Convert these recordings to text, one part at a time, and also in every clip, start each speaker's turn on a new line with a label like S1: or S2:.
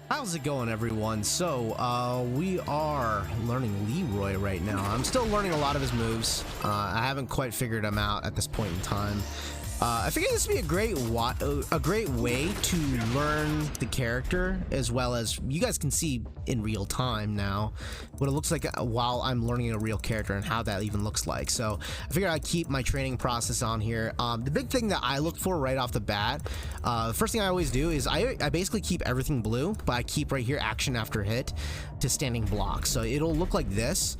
S1: How's it going, everyone? So, we are learning Leroy right now. I'm still learning a lot of his moves. I haven't quite figured them out at this point in time. I figured this would be a great way to learn the character, as well as you guys can see in real time now what it looks like while I'm learning a real character and how that even looks like. So I figured I'd keep my training process on here. The big thing that I look for right off the bat, the first thing I always do is I basically keep everything blue, but I keep right here action after hit to standing block. So it'll look like this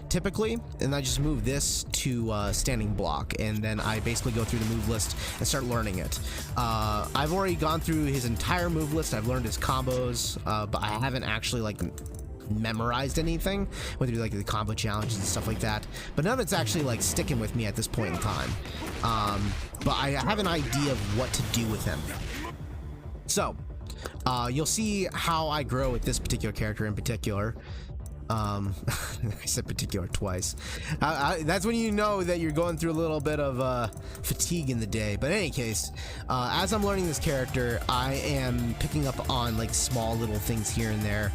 S1: typically, and I just move this to standing block, and then I basically go through the move list and start learning it. I've already gone through his entire move list. I've learned his combos, but I haven't actually like memorized anything, whether like the combo challenges and stuff like that, but none of it's actually like sticking with me at this point in time. But I have an idea of what to do with him. So you'll see how I grow with this particular character in particular. I said particular twice. That's when you know that you're going through a little bit of fatigue in the day. But in any case, as I'm learning this character, I am picking up on like small little things here and there.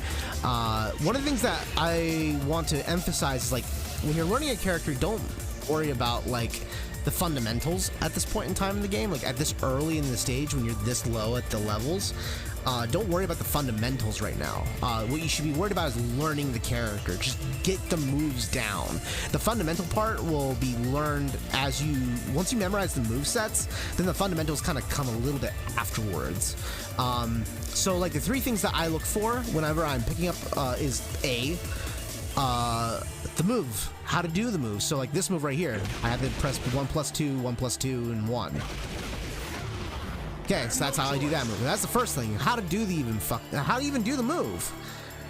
S1: One of the things that I want to emphasize is, like, when you're learning a character, don't worry about like the fundamentals at this point in time in the game. Like at this early in the stage, when you're this low at the levels, don't worry about the fundamentals right now. What you should be worried about is learning the character. Just get the moves down. The fundamental part will be learned as once you memorize the move sets, then the fundamentals kind of come a little bit afterwards. So like the three things that I look for whenever I'm picking up is the move, how to do the move. So like this move right here, I have to press 1+2, 1+2, and 1. Okay, so that's how I do that move. That's the first thing. How to even do the move.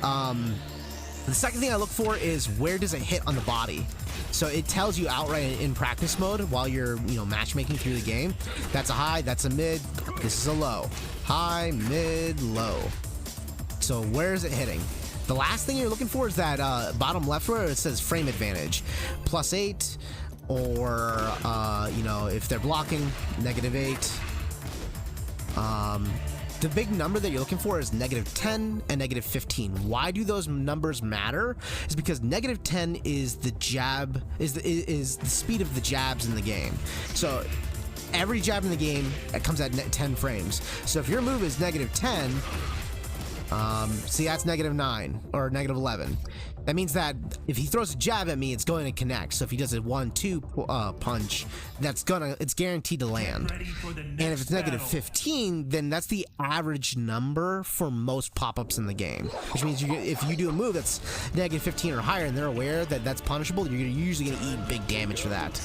S1: The second thing I look for is where does it hit on the body. So it tells you outright in practice mode while you're matchmaking through the game. That's a high, that's a mid, this is a low. High, mid, low. So where is it hitting? The last thing you're looking for is that bottom left where it says frame advantage. +8, or if they're blocking, -8. The big number that you're looking for is -10 and -15. Why do those numbers matter? Is because -10 is the jab, is the speed of the jabs in the game. So every jab in the game comes at 10 frames. So if your move is -10, see, that's -9 or -11. That means that if he throws a jab at me, it's going to connect. So if he does a 1-2 punch, it's guaranteed to land. And if it's -15, then that's the average number for most pop-ups in the game. Which means if you do a move that's -15 or higher, and they're aware that that's punishable, you're usually going to eat big damage for that.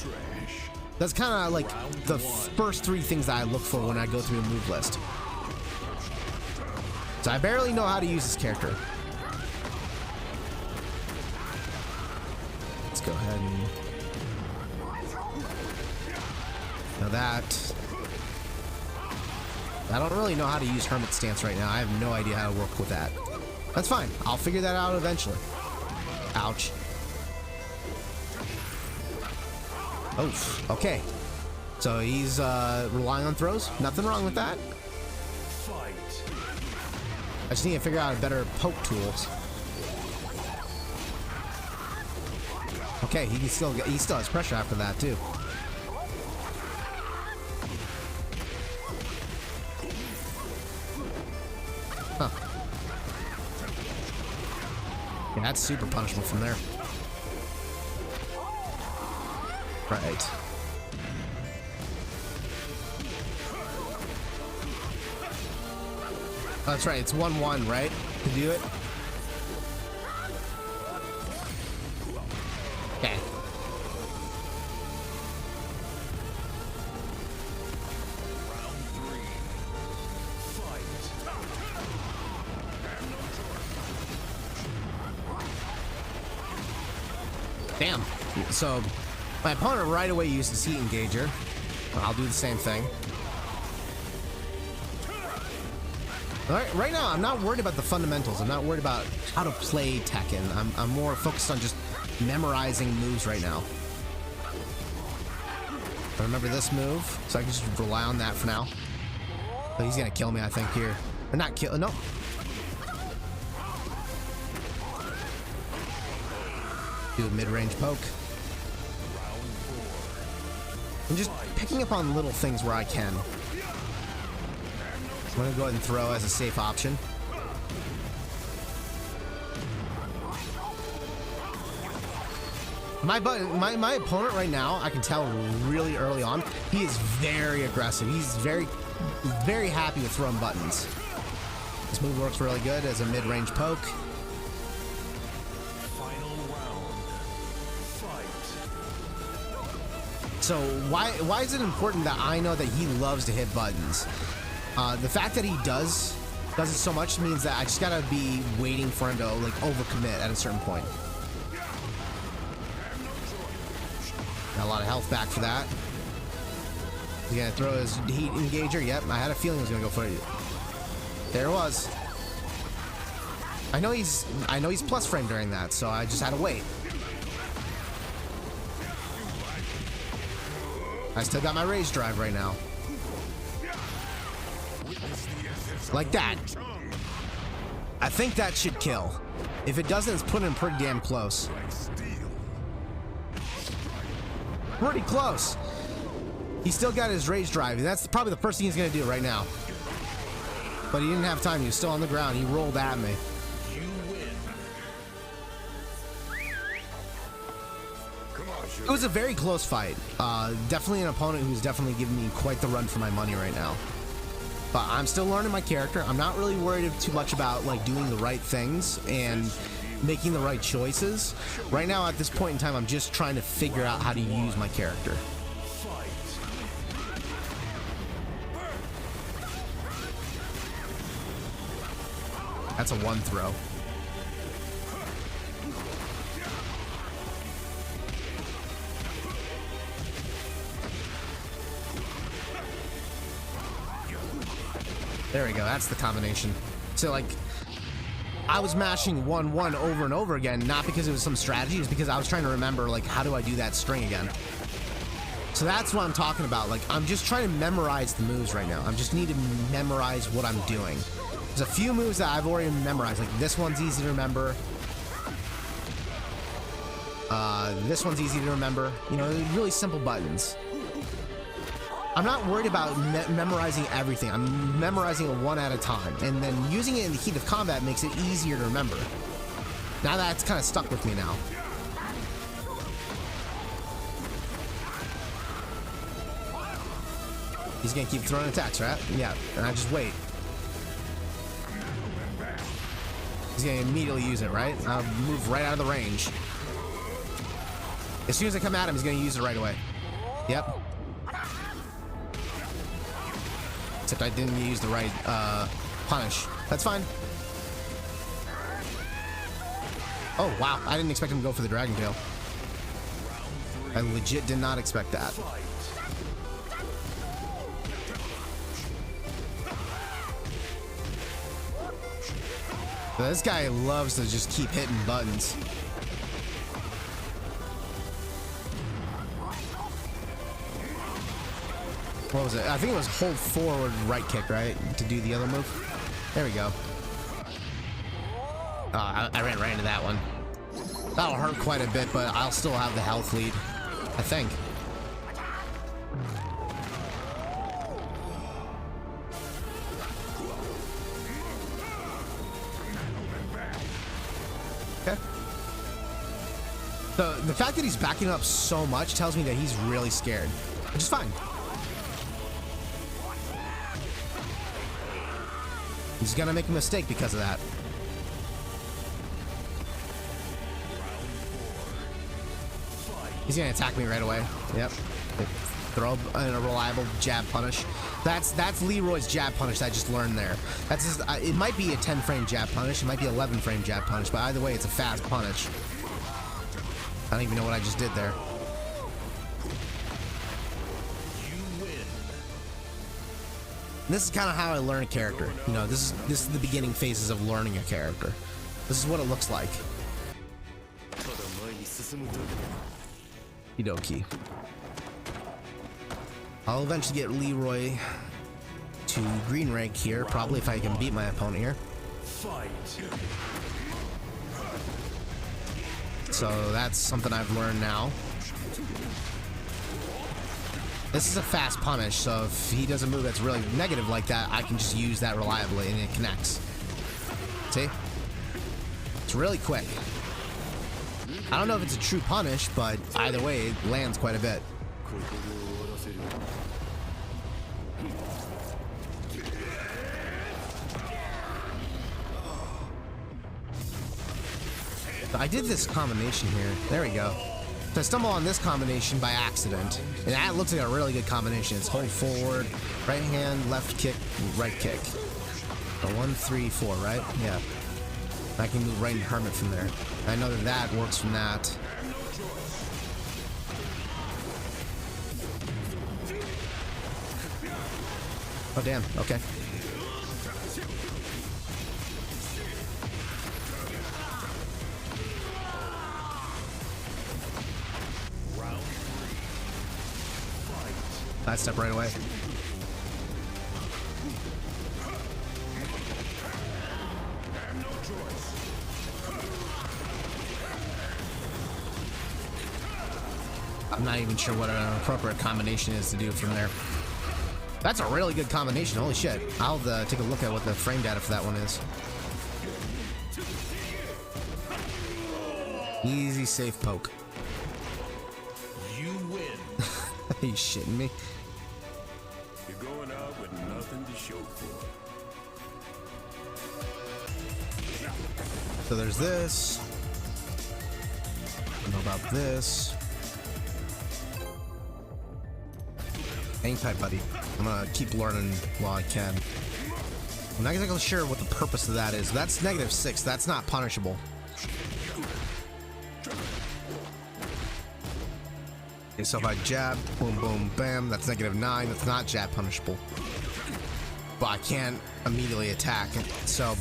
S1: That's kind of like the first three things that I look for when I go through a move list. So I barely know how to use this character. Let's go ahead and... Now that... I don't really know how to use Hermit Stance right now. I have no idea how to work with that. That's fine. I'll figure that out eventually. Ouch. Oh, okay. So he's relying on throws. Nothing wrong with that. I just need to figure out a better poke tools. Okay, he still has pressure after that too. Huh. Yeah, that's super punishable from there. Right. Oh, that's right, it's 1-1, right? To do it? Okay. Damn. So, my opponent right away used the seat engager. I'll do the same thing. Right now, I'm not worried about the fundamentals. I'm not worried about how to play Tekken. I'm more focused on just memorizing moves right now. I remember this move, so I can just rely on that for now. But he's gonna kill me, I think, here. Or not kill, no. Do a mid-range poke. I'm just picking up on little things where I can. I'm gonna go ahead and throw as a safe option. My opponent right now, I can tell really early on, he is very aggressive. He's very happy with throwing buttons. This move works really good as a mid-range poke.
S2: Final round. Fight.
S1: So why is it important that I know that he loves to hit buttons? The fact that he does it so much means that I just gotta be waiting for him to like overcommit at a certain point. Got a lot of health back for that. He's gonna throw his heat engager. Yep, I had a feeling he was gonna go for it. There it was. I know he's plus frame during that, so I just had to wait. I still got my rage drive right now. Like that. I think that should kill. If it doesn't, it's putting him pretty damn close. Pretty close. He still got his rage drive, and that's probably the first thing he's gonna do right now. But he didn't have time. He was still on the ground. He rolled at me. It was a very close fight. Definitely an opponent who's definitely giving me quite the run for my money right now. But I'm still learning my character. I'm not really worried too much about like doing the right things and making the right choices. Right now, at this point in time, I'm just trying to figure out how to use my character. That's a one throw. There we go. That's the combination. So like, I was mashing 1-1 over and over again, not because it was some strategy, it's because I was trying to remember like, how do I do that string again? So that's what I'm talking about. Like, I'm just trying to memorize the moves right now. I just need to memorize what I'm doing. There's a few moves that I've already memorized. Like this one's easy to remember. This one's easy to remember. You know, really simple buttons. I'm not worried about memorizing everything. I'm memorizing it one at a time, and then using it in the heat of combat makes it easier to remember. Now that's kind of stuck with me now. He's gonna keep throwing attacks, right? Yeah, and I just wait. He's gonna immediately use it, right? I'll move right out of the range. As soon as I come at him, he's gonna use it right away. Yep. Except I didn't use the right punish. That's fine. Oh wow, I didn't expect him to go for the Dragon Tail. I legit did not expect that. This guy loves to just keep hitting buttons. What was it? I think it was hold forward right kick, right? To do the other move. There we go. I ran right into that one. That'll hurt quite a bit, but I'll still have the health lead, I think. Okay. So the fact that he's backing up so much tells me that he's really scared, which is fine. He's gonna make a mistake because of that. He's gonna attack me right away. Yep. Throw in a reliable jab punish. That's Leroy's jab punish that I just learned there. That's just, it might be a 10 frame jab punish. It might be 11 frame jab punish. But either way, it's a fast punish. I don't even know what I just did there. This is kind of how I learn a character. You know, this is the beginning phases of learning a character. This is what it looks like. Okie. I'll eventually get Leroy to green rank here, probably if I can beat my opponent here. So that's something I've learned now. This is a fast punish, so if he does a move that's really negative like that, I can just use that reliably and it connects. See? It's really quick. I don't know if it's a true punish, but either way, it lands quite a bit. I did this combination here. There we go. So I stumble on this combination by accident, and that looks like a really good combination. It's hold forward, right hand, left kick, right kick. So 1, 3, 4, right? Yeah. I can move right into Hermit from there. I know that that works from that. Oh damn, okay. That step right away. I'm not even sure what an appropriate combination is to do from there. That's a really good combination. Holy shit. I'll take a look at what the frame data for that one is. Easy, safe poke.
S2: You win.
S1: Are you shitting me?
S2: You're going out with nothing to show for it.
S1: So there's this. I don't know about this. Hang tight, buddy. I'm gonna keep learning while I can. I'm not exactly sure what the purpose of that is. That's -6. That's not punishable. Okay, so if I jab, boom, boom, bam, that's -9. That's not jab punishable. But I can't immediately attack. So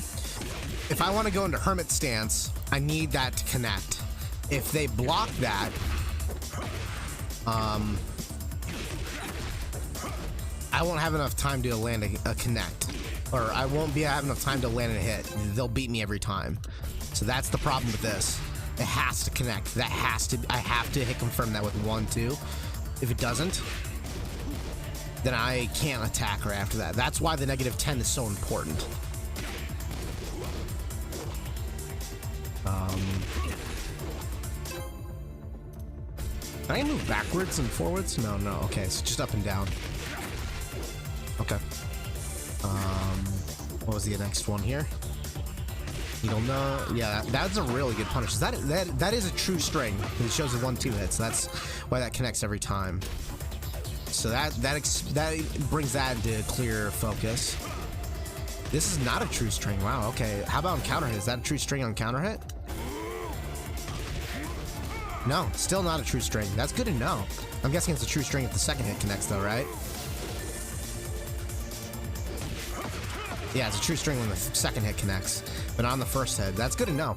S1: if I want to go into Hermit stance, I need that to connect. If they block that, I won't have enough time to land a connect, or I won't have enough time to land a hit. They'll beat me every time. So that's the problem with this. It has to connect. I have to hit confirm that with 1, 2. If it doesn't, then I can't attack her after that. That's why the -10 is so important. Can I move backwards and forwards? No. Okay, so just up and down. Okay. What was the next one here? You don't know. Yeah, that's a really good punish. That is a true string. It shows the 1, 2 hits. That's why that connects every time. So that brings that into clear focus. This is not a true string. Wow. Okay. How about on counter hit? Is that a true string on counter hit? No, still not a true string. That's good to know. I'm guessing it's a true string if the second hit connects, though, right? Yeah, it's a true string when the second hit connects, but not on the first hit. That's good to know.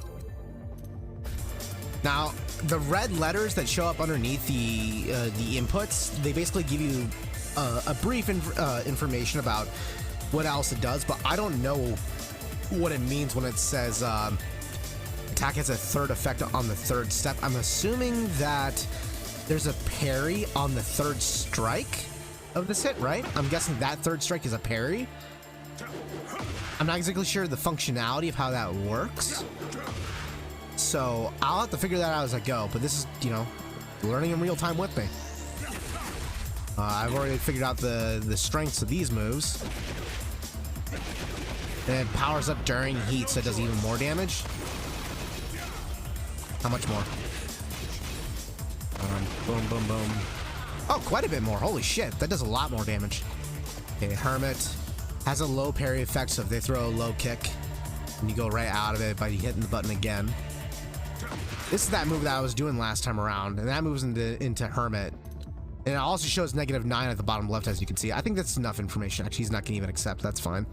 S1: Now, the red letters that show up underneath the inputs, they basically give you a brief information about what else it does, but I don't know what it means when it says attack has a third effect on the third step. I'm assuming that there's a parry on the third strike of this hit, right? I'm guessing that third strike is a parry. I'm not exactly sure the functionality of how that works, so I'll have to figure that out as I go, but this is, learning in real time with me. I've already figured out the strengths of these moves, and it powers up during heat, so it does even more damage. How much more? Boom, boom, boom. Oh, quite a bit more. Holy shit, that does a lot more damage. Okay, Hermit has a low parry effect, so if they throw a low kick, and you go right out of it by hitting the button again. This is that move that I was doing last time around, and that moves into Hermit. And it also shows -9 at the bottom left, as you can see. I think that's enough information. Actually, he's not going to even accept. That's fine.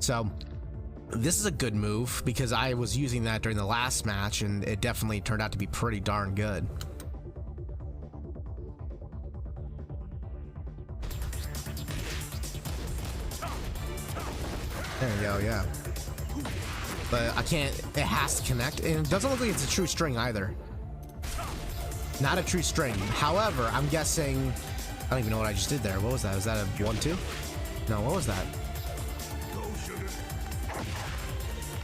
S1: So this is a good move, because I was using that during the last match, and it definitely turned out to be pretty darn good. There you go, yeah. But I can't, it has to connect, and it doesn't look like it's a true string either. Not a true string. However, I'm guessing... I don't even know what I just did there. What was that? Was that a 1-2? No, what was that?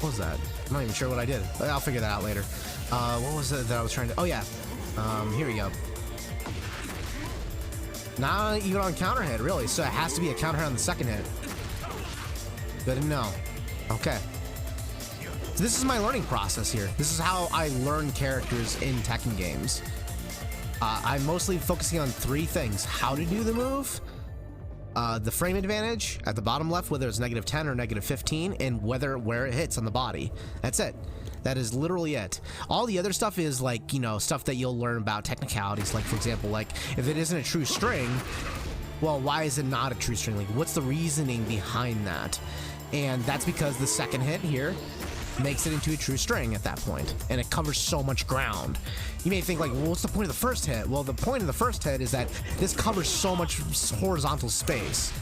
S1: What was that? I'm not even sure what I did. I'll figure that out later. What was it that I was trying to... Oh, yeah. Here we go. Not even on counter hit, really. So it has to be a counter hit on the second hit. Good to know. Okay. So this is my learning process here. This is how I learn characters in Tekken games. I'm mostly focusing on 3 things. How to do the move, the frame advantage at the bottom left, whether it's -10 or -15, and where it hits on the body. That's it. That is literally it. All the other stuff is like, you know, stuff that you'll learn about technicalities. Like, for example, like if it isn't a true string, well, why is it not a true string? Like, what's the reasoning behind that? And that's because the second hit here makes it into a true string at that point, and it covers so much ground. You may think like, well, what's the point of the first hit? Well, the point of the first hit is that this covers so much horizontal space.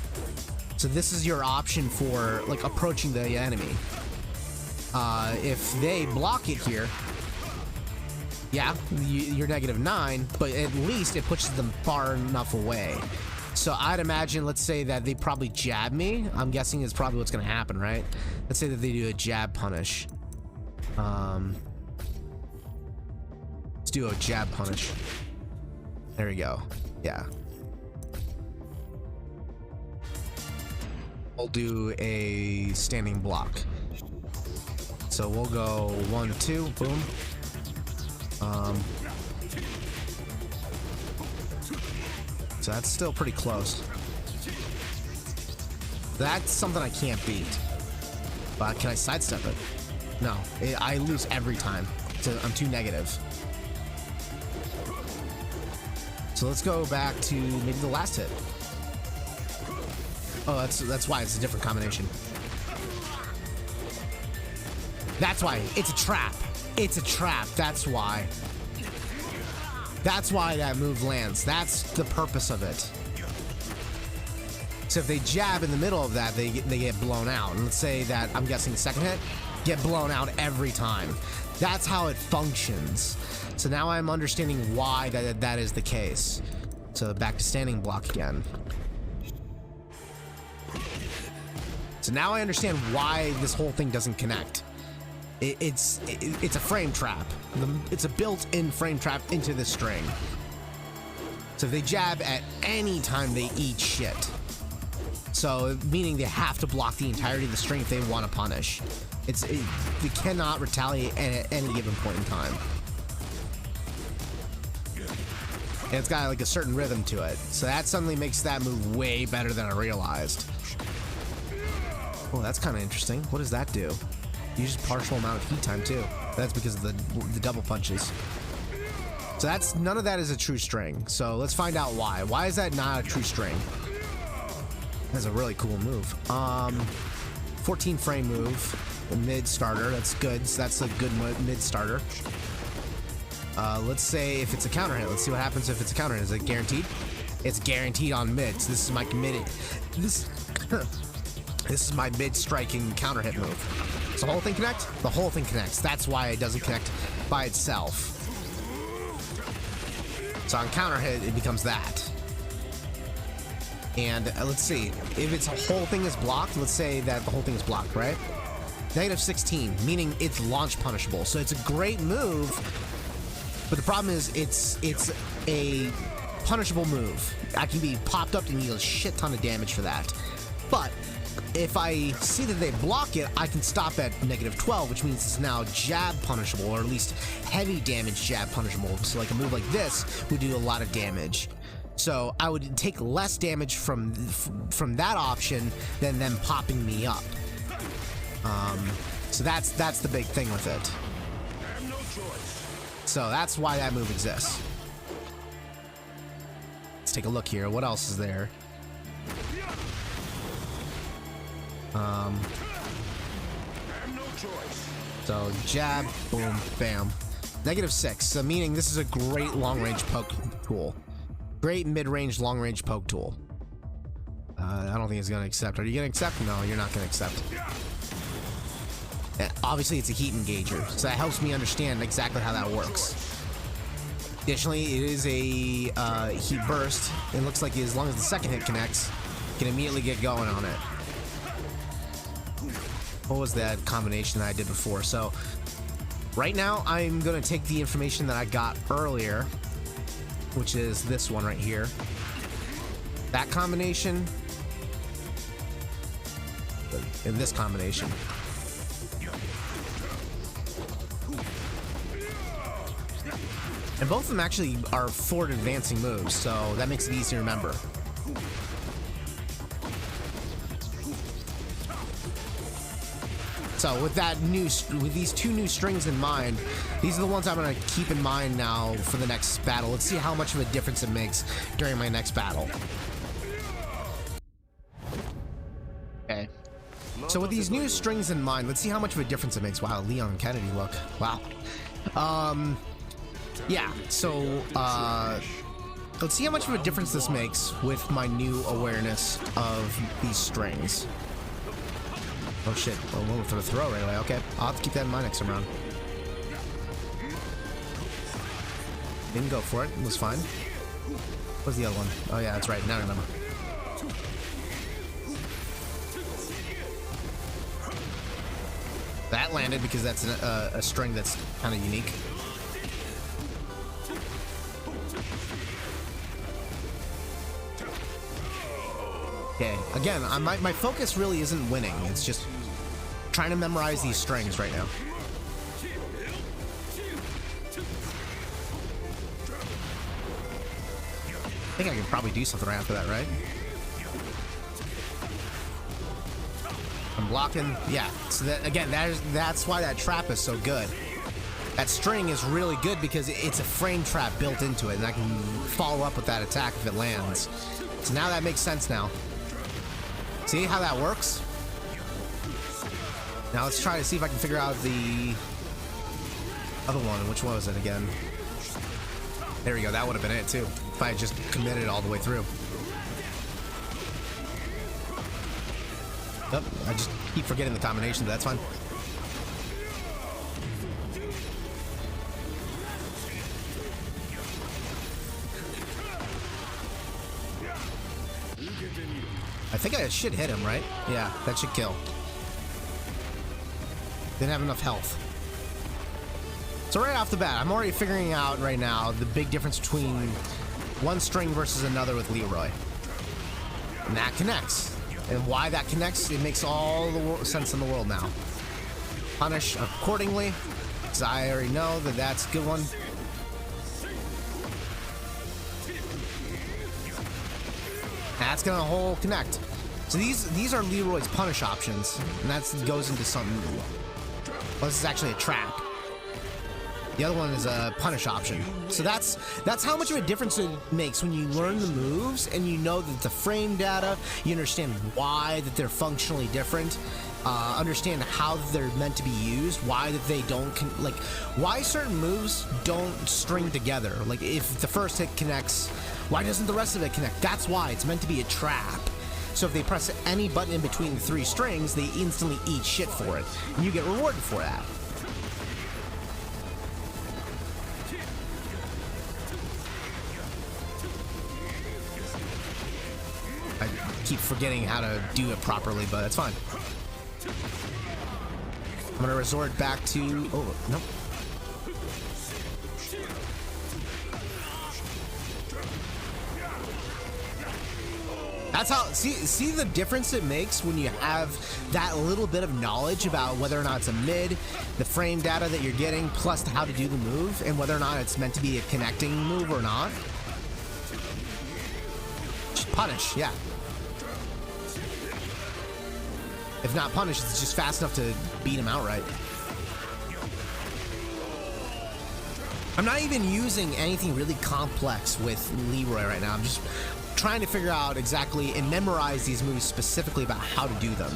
S1: So this is your option for like approaching the enemy. If they block it here, yeah, you're -9, but at least it pushes them far enough away. So I'd imagine, let's say that they probably jab me. I'm guessing is probably what's going to happen, right? Let's say that they do a jab punish. Let's do a jab punish. There we go. Yeah. We'll do a standing block. So we'll go 1, 2, boom. So that's still pretty close. That's something I can't beat. But can I sidestep it? No, I lose every time. So I'm too negative. So let's go back to maybe the last hit. Oh, that's why it's a different combination. That's why it's a trap. It's a trap. That's why. That's why that move lands. That's the purpose of it. So if they jab in the middle of that, they get blown out. And let's say that, I'm guessing the second hit, get blown out every time. That's how it functions. So now I'm understanding why that is the case. So back to standing block again. So now I understand why this whole thing doesn't connect. It's a frame trap. It's a built-in frame trap into the string. So if they jab at any time, they eat shit. So meaning they have to block the entirety of the string if they want to punish. They cannot retaliate at any given point in time. And it's got like a certain rhythm to it. So that suddenly makes that move way better than I realized. Oh, that's kind of interesting. What does that do? Uses partial amount of heat time too. That's because of the double punches. So that's none of that is a true string. So let's find out why. Why is that not a true string? That's a really cool move. 14 frame move, a mid starter. That's good. So that's a good mid starter. Let's say if it's a counter hit. Let's see what happens if it's a counter hit. Is it guaranteed? It's guaranteed on mids. This is my committed. This is my mid striking counter hit move. Does the whole thing connect? The whole thing connects. That's why it doesn't connect by itself. So on counter hit, it becomes that. And let's see. If it's a whole thing is blocked, let's say that the whole thing is blocked, right? -16, meaning it's launch punishable. So it's a great move, but the problem is it's a punishable move. I can be popped up and deal a shit ton of damage for that. But if I see that they block it, I can stop at -12, which means it's now jab punishable, or at least heavy damage jab punishable. So like a move like this would do a lot of damage. So I would take less damage from that option than them popping me up. So that's the big thing with it. So that's why that move exists. Let's take a look here. What else is there? So jab, boom, bam. -6, so meaning this is a great long-range poke tool. Great mid-range, long-range poke tool. I don't think it's gonna accept. Are you gonna accept? No, you're not gonna accept. Obviously, it's a heat engager, so that helps me understand exactly how that works. Additionally, it is a heat burst. It looks like as long as the second hit connects, you can immediately get going on it. What was that combination that I did before? So right now I'm going to take the information that I got earlier, which is this one right here. That combination and this combination. And both of them actually are forward advancing moves, so that makes it easy to remember. So with these two new strings in mind, these are the ones I'm going to keep in mind now for the next battle. Let's see how much of a difference it makes during my next battle. Okay. So with these new strings in mind, let's see how much of a difference it makes. Wow, Leon Kennedy look. Wow. Yeah, so let's see how much of a difference this makes with my new awareness of these strings. Oh shit, well, we'll throw the throw right away. Okay, I'll have to keep that in mind next time around. Didn't go for it, it was fine. What's the other one? Oh yeah, that's right, now I remember. That landed because that's a string that's kind of unique. Okay, again, my focus really isn't winning. It's just trying to memorize these strings right now. I think I can probably do something right after that, right? I'm blocking. Yeah, so that, again, that's why that trap is so good. That string is really good because it's a frame trap built into it, and I can follow up with that attack if it lands. So now that makes sense now. See how that works? Now let's try to see if I can figure out the other one. Which one was it again? There we go. That would have been it too, if I had just committed all the way through. Yep, I just keep forgetting the combination, but that's fine. I think I should hit him, right? Yeah, that should kill. Didn't have enough health. So right off the bat, I'm already figuring out right now the big difference between one string versus another with Leroy. And that connects. And why that connects, it makes all the sense in the world now. Punish accordingly, because I already know that that's a good one. That's gonna whole connect. So these are Leroy's punish options, and that goes into something. Well, this is actually a trap. The other one is a punish option. So that's how much of a difference it makes when you learn the moves and you know that the frame data, you understand why that they're functionally different, understand how they're meant to be used, why that they don't like why certain moves don't string together. Like if the first hit connects, why doesn't the rest of it connect? That's why it's meant to be a trap. So if they press any button in between the three strings, they instantly eat shit for it, and you get rewarded for that. I keep forgetting how to do it properly, but it's fine. I'm gonna resort back to... Oh, nope. That's how, see the difference it makes when you have that little bit of knowledge about whether or not it's a mid, the frame data that you're getting, plus how to do the move, and whether or not it's meant to be a connecting move or not. Just punish, yeah. If not punish, it's just fast enough to beat him outright. I'm not even using anything really complex with Leroy right now. I'm just trying to figure out exactly and memorize these moves specifically about how to do them.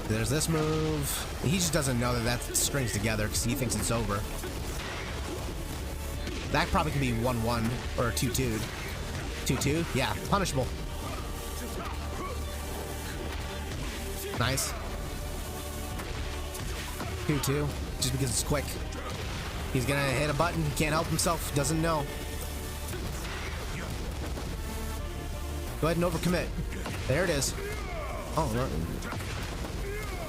S1: There's this move. He just doesn't know that that strings together because he thinks it's over. That probably can be 1-1 or 2-2. 2-2? Yeah, punishable. Nice. 2-2, just because it's quick. He's gonna hit a button. He can't help himself. Doesn't know. Go ahead and overcommit. There it is. Oh, no.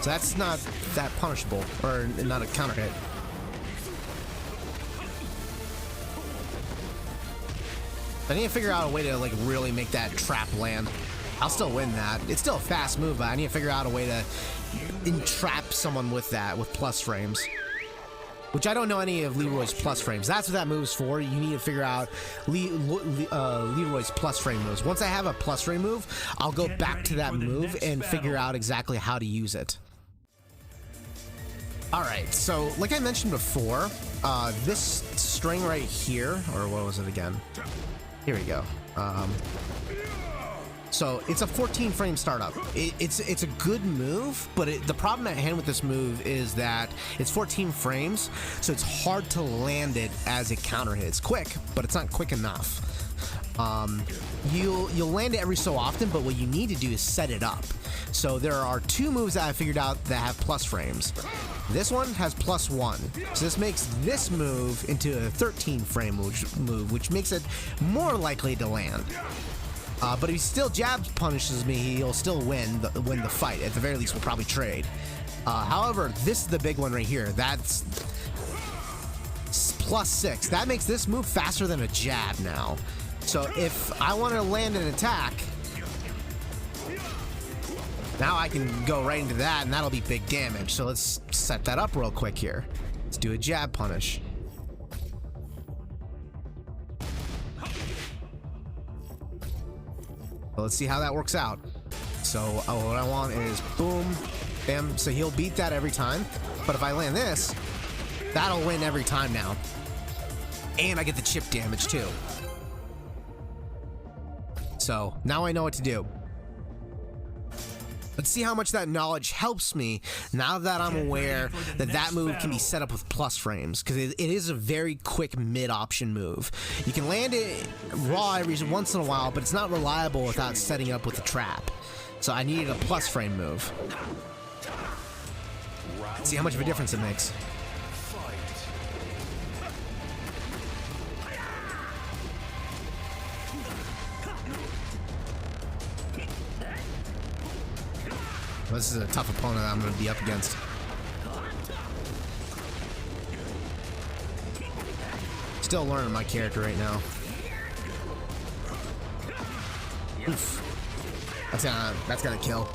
S1: So that's not that punishable, or not a counter hit. I need to figure out a way to like really make that trap land. I'll still win that. It's still a fast move, but I need to figure out a way to entrap someone with that, with plus frames. Which I don't know any of Leroy's plus frames. That's what that move's for. You need to figure out Leroy's plus frame moves. Once I have a plus frame move, I'll go back to that move and figure out exactly how to use it. Alright, so like I mentioned before, this string right here, or what was it again? Here we go. So it's a 14 frame startup. It's a good move, but the problem at hand with this move is that it's 14 frames, so it's hard to land it as a counter hit. It's quick, but it's not quick enough. You'll land it every so often, but what you need to do is set it up. So there are two moves that I figured out that have plus frames. This one has +1, so this makes this move into a 13 frame move, which makes it more likely to land. But if he still jab punishes me, he'll still win the fight. At the very least, we'll probably trade. However, this is the big one right here. That's +6. That makes this move faster than a jab now. So if I want to land an attack, now I can go right into that, and that'll be big damage. So let's set that up real quick here. Let's do a jab punish. Well, let's see how that works out. So what I want is boom, bam. So he'll beat that every time. But if I land this, that'll win every time now. And I get the chip damage too. So now I know what to do. Let's see how much that knowledge helps me now that I'm aware that that move can be set up with plus frames, because it is a very quick mid-option move. You can land it raw every once in a while, but it's not reliable without setting up with a trap. So I needed a plus frame move. Let's see how much of a difference it makes. This is a tough opponent that I'm going to be up against. Still learning my character right now. Oof. That's gonna kill.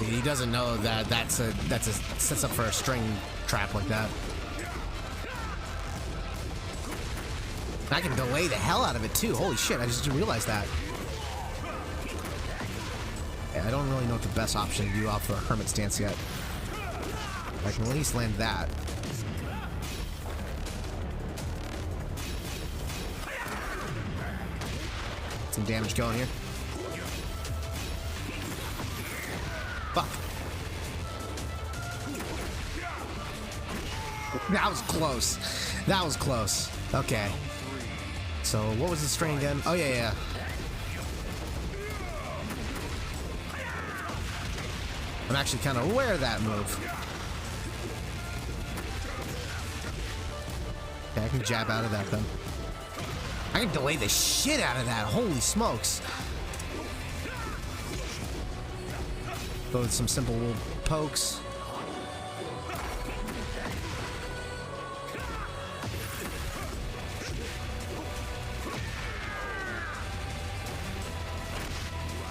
S1: He doesn't know that that's a sets up for a string trap like that. I can delay the hell out of it too. Holy shit, I just realized that. Yeah, I don't really know what the best option to do off the Hermit stance yet. I can at least land that. Some damage going here. Fuck. That was close. That was close. Okay. So what was the string again? Oh yeah. I'm actually kind of aware of that move. Okay, I can jab out of that then. I can delay the shit out of that. Holy smokes. Go with some simple little pokes.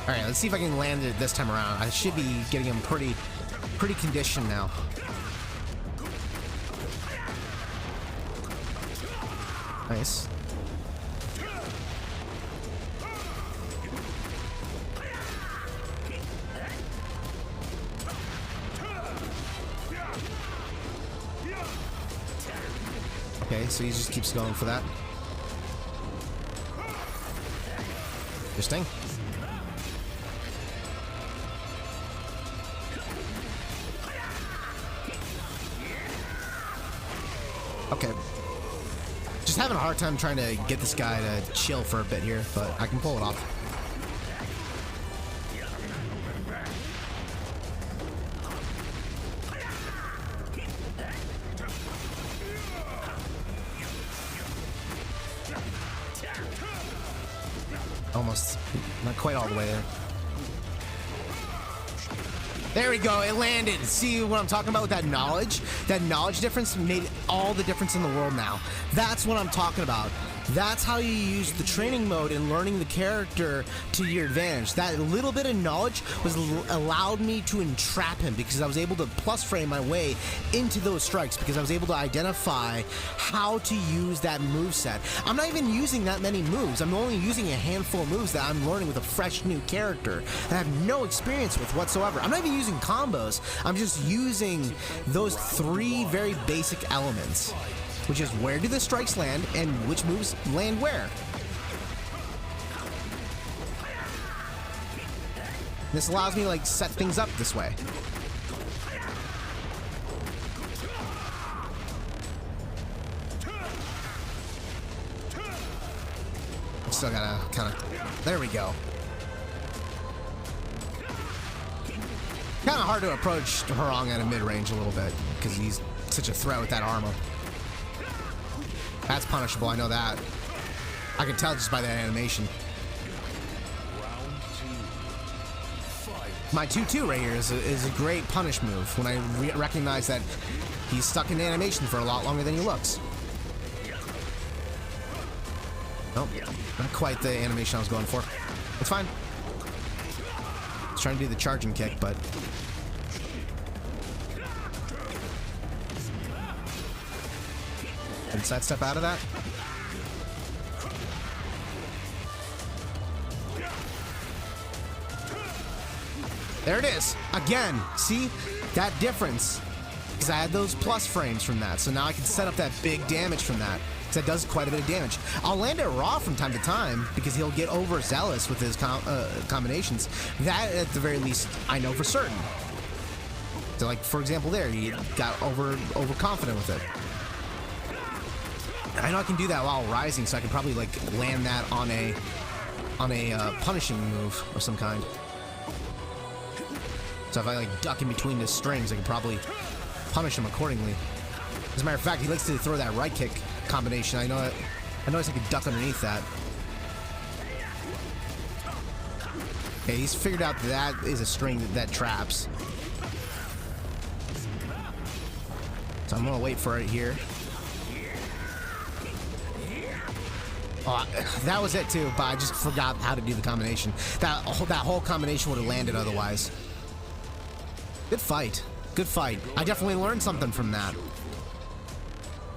S1: Alright, let's see if I can land it this time around. I should be getting him pretty conditioned now. Nice. Okay, so he just keeps going for that. Interesting. Okay. Just having a hard time trying to get this guy to chill for a bit here, but I can pull it off. Almost. Not quite all the way there. There we go, it landed. See what I'm talking about with that knowledge? That knowledge difference made all the difference in the world now. That's what I'm talking about. That's how you use the training mode and learning the character to your advantage. That little bit of knowledge allowed me to entrap him because I was able to plus frame my way into those strikes because I was able to identify how to use that moveset. I'm not even using that many moves. I'm only using a handful of moves that I'm learning with a fresh new character that I have no experience with whatsoever. I'm not even using combos. I'm just using those three very basic elements, which is where do the strikes land and which moves land where. This allows me to like set things up this way. Still gotta kind of, there we go. Kind of hard to approach Harong at a mid-range a little bit because he's such a threat with that armor. That's punishable, I know that. I can tell just by that animation. My 2-2 right here is a great punish move when I recognize that he's stuck in animation for a lot longer than he looks. Nope, not quite the animation I was going for. It's fine. I was trying to do the charging kick, but... and sidestep out of that. There it is. Again, see that difference? Because I had those plus frames from that, so now I can set up that big damage from that. Because that does quite a bit of damage. I'll land it raw from time to time because he'll get overzealous with his combinations. That, at the very least, I know for certain. So, like for example, there he got overconfident with it. I know I can do that while rising, so I can probably like land that on a punishing move of some kind. So if I like duck in between the strings, I can probably punish him accordingly. As a matter of fact, he likes to throw that right kick combination. I noticed I could duck underneath that. Okay, he's figured out that is a string that traps. So I'm gonna wait for it here. Oh, that was it too, but I just forgot how to do the combination. That whole combination would have landed otherwise. Good fight. Good fight. I definitely learned something from that.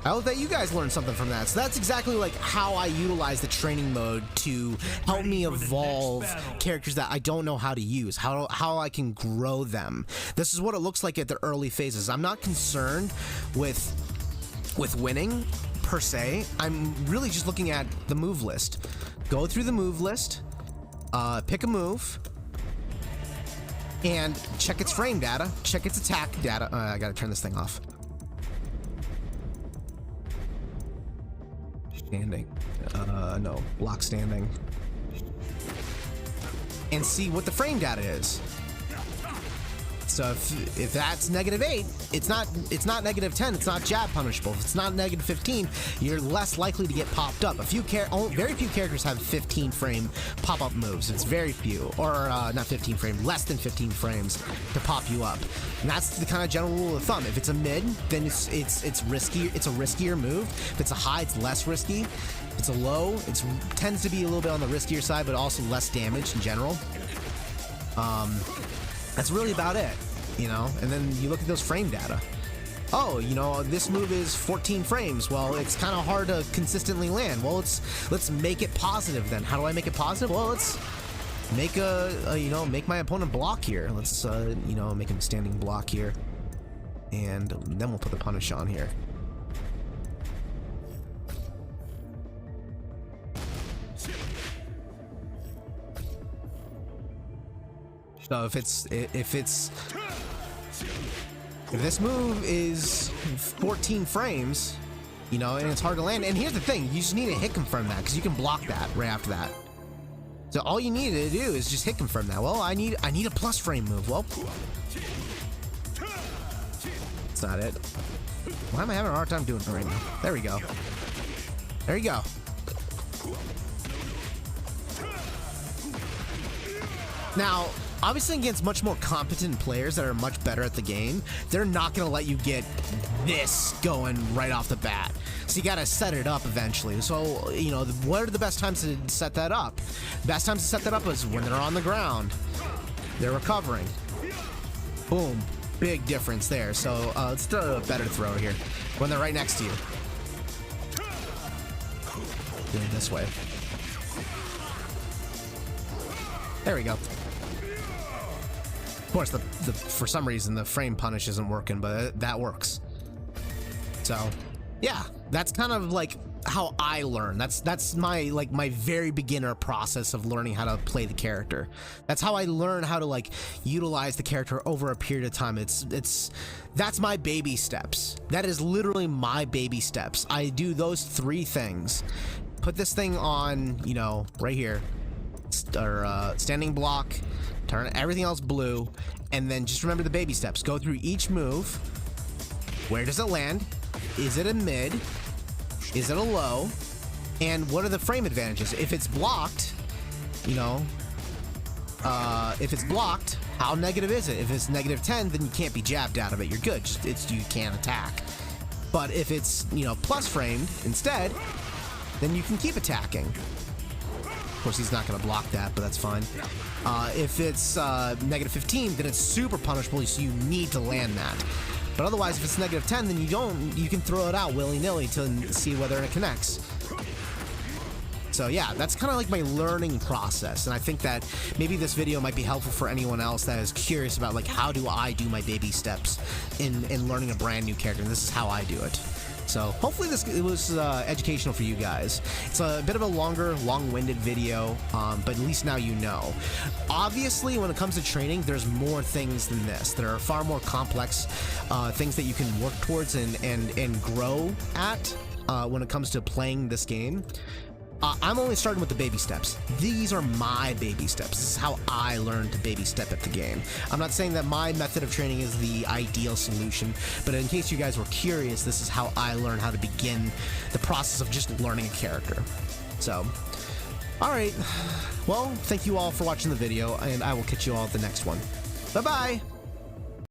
S1: I hope that you guys learned something from that. So that's exactly like how I utilize the training mode to help me evolve characters that I don't know how to use, how I can grow them. This is what it looks like at the early phases. I'm not concerned with winning per se. I'm really just looking at the move list. Go through the move list, pick a move, and check its frame data, check its attack data. I gotta turn this thing off. Standing. No, block standing. And see what the frame data is. So if that's -8, it's not -10. It's not jab punishable. If it's not -15, you're less likely to get popped up. Very few characters have 15 frame pop-up moves. It's very few, or not 15 frame, less than 15 frames to pop you up. And that's the kind of general rule of thumb. If it's a mid, then it's risky. It's a riskier move. If it's a high, it's less risky. If it's a low, it tends to be a little bit on the riskier side, but also less damage in general. That's really about it, you know? And then you look at those frame data. Oh, you know, this move is 14 frames. Well, it's kind of hard to consistently land. Well, let's make it positive then. How do I make it positive? Well, let's make make my opponent block here. Let's, make him a standing block here. And then we'll put the punish on here. So if this move is 14 frames, you know, and it's hard to land, and here's the thing, you just need to hit confirm that, because you can block that right after that. So all you need to do is just hit confirm that. Well, I need a plus frame move. Well, that's not it. Why am I having a hard time doing it right now? There we go. There you go. Now, obviously against much more competent players that are much better at the game, they're not going to let you get this going right off the bat. So you got to set it up eventually. So, you know, what are the best times to set that up? Best times to set that up is when they're on the ground. They're recovering. Boom. Big difference there. So let's do a better throw here. When they're right next to you. Doing it this way. There we go. Of course, for some reason the frame punish isn't working, but that works. So, yeah, that's kind of like how I learn. That's my my very beginner process of learning how to play the character. That's how I learn how to like utilize the character over a period of time. That's my baby steps. That is literally my baby steps. I do those 3 things. Put this thing on, you know, right here. Or standing block, turn everything else blue, and then just remember the baby steps. Go through each move. Where does it land? Is it a mid? Is it a low? And what are the frame advantages? If it's blocked, you know, if it's blocked, how negative is it? If it's -10, then you can't be jabbed out of it. You're good. You can't attack. But if it's, you know, plus framed instead, then you can keep attacking. Of course, he's not going to block that, but that's fine. If it's -15, then it's super punishable, so you need to land that. But otherwise, if it's -10, then you can throw it out willy-nilly to see whether it connects. So yeah, that's kind of like my learning process, and I think that maybe this video might be helpful for anyone else that is curious about like how do I do my baby steps in learning a brand new character, and this is how I do it. So hopefully it was educational for you guys. It's a bit of a longer, long-winded video, but at least now you know. Obviously, when it comes to training, there's more things than this. There are far more complex things that you can work towards and grow at when it comes to playing this game. I'm only starting with the baby steps. These are my baby steps. This is how I learned to baby step at the game. I'm not saying that my method of training is the ideal solution, but in case you guys were curious, this is how I learned how to begin the process of just learning a character. So, alright. Well, thank you all for watching the video, and I will catch you all at the next one. Bye-bye!